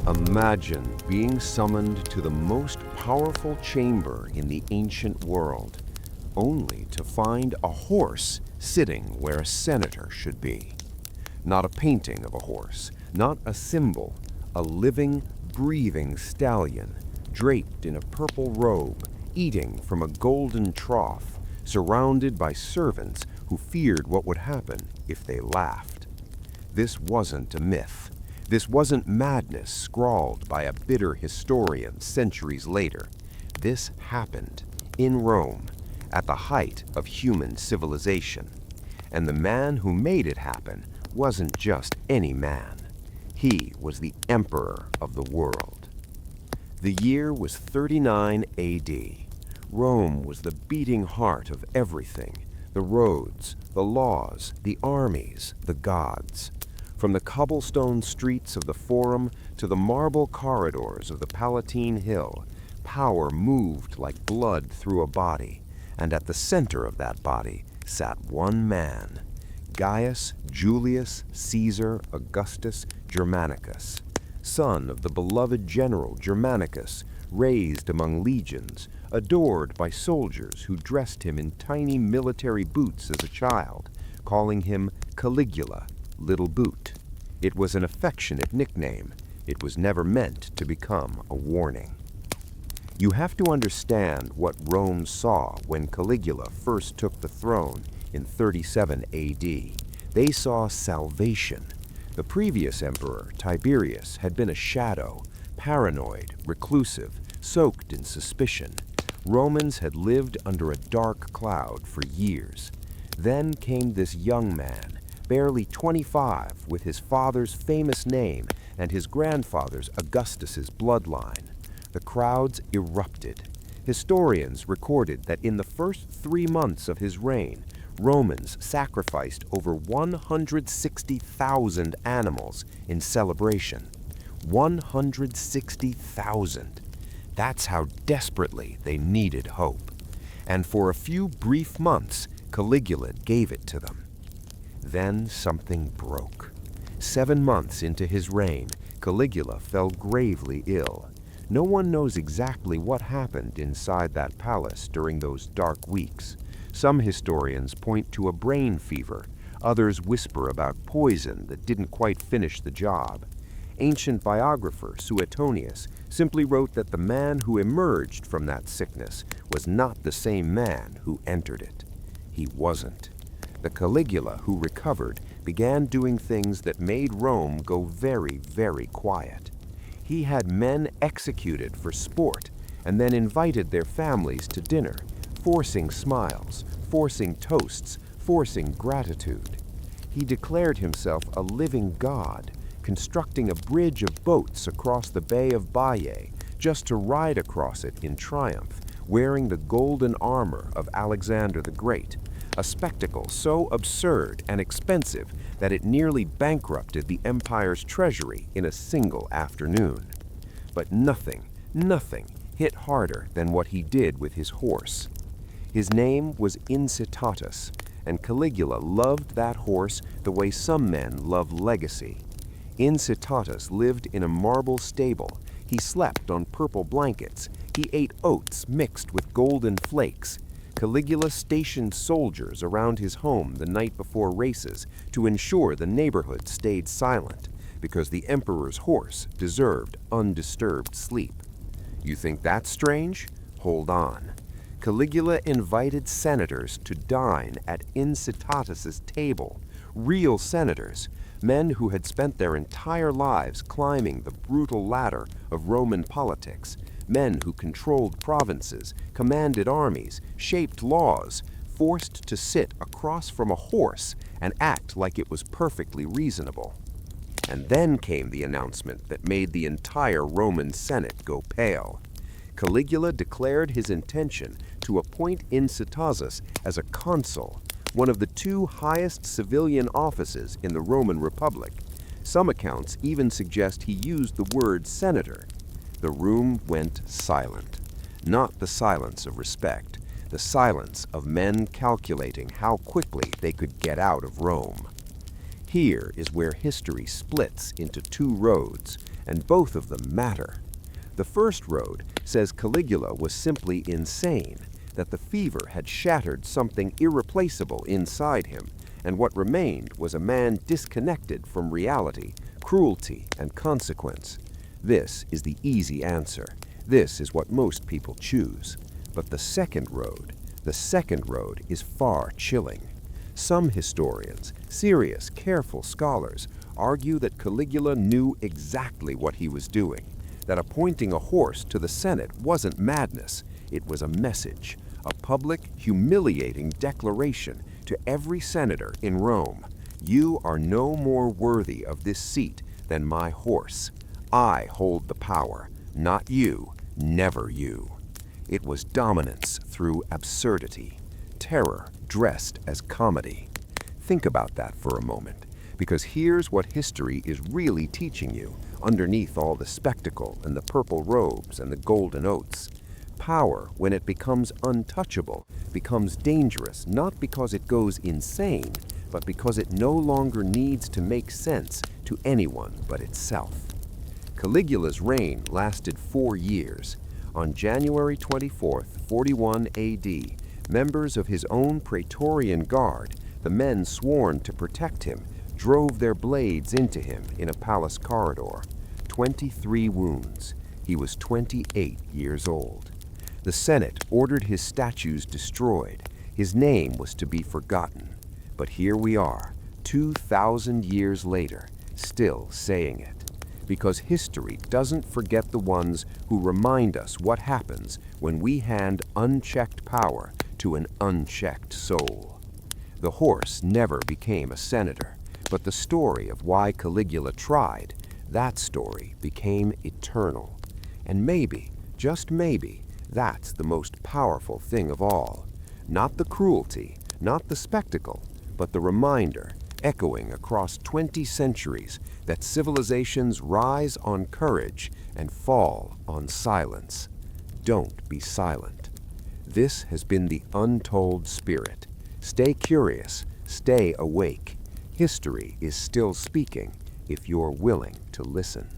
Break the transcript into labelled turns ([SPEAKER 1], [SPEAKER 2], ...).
[SPEAKER 1] Imagine being summoned to the most powerful chamber in the ancient world, only to find a horse sitting where a senator should be. Not a painting of a horse, not a symbol, a living, breathing stallion, draped in a purple robe, eating from a golden trough, surrounded by servants who feared what would happen if they laughed. This wasn't a myth. This wasn't madness scrawled by a bitter historian centuries later. This happened in Rome at the height of human civilization. And the man who made it happen wasn't just any man. He was the emperor of the world. The year was 39 AD. Rome was the beating heart of everything: the roads, the laws, the armies, the gods. From the cobblestone streets of the Forum to the marble corridors of the Palatine Hill, power moved like blood through a body, and at the center of that body sat one man, Gaius Julius Caesar Augustus Germanicus, son of the beloved general Germanicus, raised among legions, adored by soldiers who dressed him in tiny military boots as a child, calling him Caligula, Little Boot. It was an affectionate nickname. It was never meant to become a warning. You have to understand what Rome saw when Caligula first took the throne in 37 AD. They saw salvation. The previous emperor, Tiberius, had been a shadow, paranoid, reclusive, soaked in suspicion. Romans had lived under a dark cloud for years. Then came this young man, barely 25, with his father's famous name and his grandfather's Augustus's bloodline. The crowds erupted. Historians recorded that in the first 3 months of his reign, Romans sacrificed over 160,000 animals in celebration. 160,000. That's how desperately they needed hope. And for a few brief months, Caligula gave it to them. Then something broke. 7 months into his reign, Caligula fell gravely ill. No one knows exactly what happened inside that palace during those dark weeks. Some historians point to a brain fever. Others whisper about poison that didn't quite finish the job. Ancient biographer Suetonius simply wrote that the man who emerged from that sickness was not the same man who entered it. He wasn't. The Caligula who recovered began doing things that made Rome go very, very quiet. He had men executed for sport and then invited their families to dinner, forcing smiles, forcing toasts, forcing gratitude. He declared himself a living god, constructing a bridge of boats across the Bay of Baiae just to ride across it in triumph, wearing the golden armor of Alexander the Great, a spectacle so absurd and expensive that it nearly bankrupted the empire's treasury in a single afternoon. But nothing hit harder than what he did with his horse. His name was Incitatus, and Caligula loved that horse the way some men love legacy. Incitatus lived in a marble stable. He slept on purple blankets. He ate oats mixed with golden flakes. Caligula stationed soldiers around his home the night before races to ensure the neighborhood stayed silent, because the emperor's horse deserved undisturbed sleep. You think that's strange? Hold on. Caligula invited senators to dine at Incitatus's table. Real senators, men who had spent their entire lives climbing the brutal ladder of Roman politics, men who controlled provinces, commanded armies, shaped laws, forced to sit across from a horse and act like it was perfectly reasonable. And then came the announcement that made the entire Roman Senate go pale. Caligula declared his intention to appoint Incitatus as a consul, one of the 2 highest civilian offices in the Roman Republic. Some accounts even suggest he used the word senator. The room went silent. Not the silence of respect, the silence of men calculating how quickly they could get out of Rome. Here is where history splits into two roads, and both of them matter. The first road says Caligula was simply insane, that the fever had shattered something irreplaceable inside him, and what remained was a man disconnected from reality, cruelty, and consequence. This is the easy answer. This is what most people choose. But the second road is far chilling. Some historians, serious, careful scholars, argue that Caligula knew exactly what he was doing, that appointing a horse to the Senate wasn't madness, it was a message, a public, humiliating declaration to every senator in Rome. You are no more worthy of this seat than my horse. I hold the power, not you, never you. It was dominance through absurdity, terror dressed as comedy. Think about that for a moment, because here's what history is really teaching you underneath all the spectacle and the purple robes and the golden oaths. Power, when it becomes untouchable, becomes dangerous not because it goes insane, but because it no longer needs to make sense to anyone but itself. Caligula's reign lasted 4 years. On January 24, 41 AD, members of his own Praetorian Guard, the men sworn to protect him, drove their blades into him in a palace corridor. 23 wounds. He was 28 years old. The Senate ordered his statues destroyed. His name was to be forgotten. But here we are, 2,000 years later, still saying it. Because history doesn't forget the ones who remind us what happens when we hand unchecked power to an unchecked soul. The horse never became a senator, but the story of why Caligula tried, that story became eternal. And maybe, just maybe, that's the most powerful thing of all. Not the cruelty, not the spectacle, but the reminder, echoing across 20 centuries, that civilizations rise on courage and fall on silence. Don't be silent. This has been the Untold Spirit. Stay curious, stay awake. History is still speaking if you're willing to listen.